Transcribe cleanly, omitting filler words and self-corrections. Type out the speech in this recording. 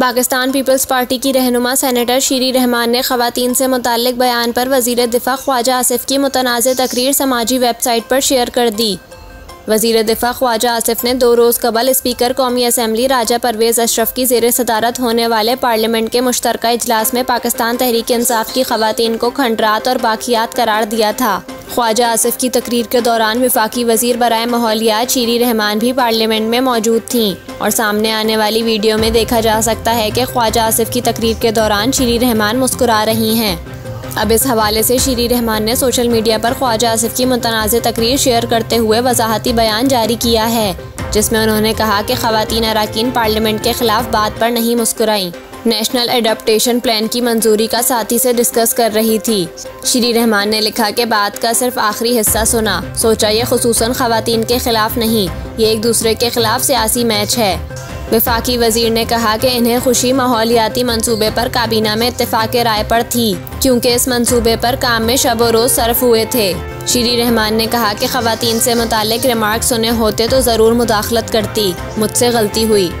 Pakistan peoples party की रहनुमा senator शीरी रहमान ने ख़वातीन से मुताल्लिक बयान पर वज़ीर दिफ़ा ख्वाजा आसिफ की मुतनाज़ तकरीर समाजी वेबसाइट पर शेयर कर दी। वज़ीर दिफ़ा ख्वाजा आसिफ ने 2 रोज़ कबल स्पीकर कौमी असम्बली राजा परवेज़ अशरफ की ज़ेर सदारत होने वाले पार्लियामेंट के मुश्तरका इजलास में पाकिस्तान तहरीक इंसाफ की ख़वातीन को खंडरात और बाक़ियात करार दिया था। ख्वाजा आसिफ की तकरीर के दौरान वफाकी वज़ीर बराए माहौलियात शीरी रहमान भी पार्लियामेंट में मौजूद थीं और सामने आने वाली वीडियो में देखा जा सकता है कि ख्वाजा आसिफ की तकरीर के दौरान शीरी रहमान मुस्कुरा रही हैं। अब इस हवाले से शीरी रहमान ने सोशल मीडिया पर ख्वाजा आसिफ की मुतनाज़ तकरीर शेयर करते हुए वजाहती बयान जारी किया है, जिसमें उन्होंने कहा कि ख़वातीन अराकीन पार्लियामेंट के खिलाफ बात पर नहीं मुस्कुराईं। नेशनल एडाप्टेशन प्लान की मंजूरी का साथी से डिस्कस कर रही थी। शीरी रहमान ने लिखा कि बात का सिर्फ आखिरी हिस्सा सुना, सोचा ये खुसूसन ख़वातीन के खिलाफ नहीं, ये एक दूसरे के खिलाफ सियासी मैच है। वफाकी वज़ीर ने कहा कि इन्हें खुशी माहौलियाती मंसूबे पर काबीना में इत्तेफाक राय पर थी, क्योंकि इस मंसूबे पर काम में शब व रोज़ सर्फ हुए थे। शीरी रहमान ने कहा कि ख़वातीन से मुताल्लिक रिमार्क सुने होते तो ज़रूर मुदाखलत करती, मुझसे गलती हुई।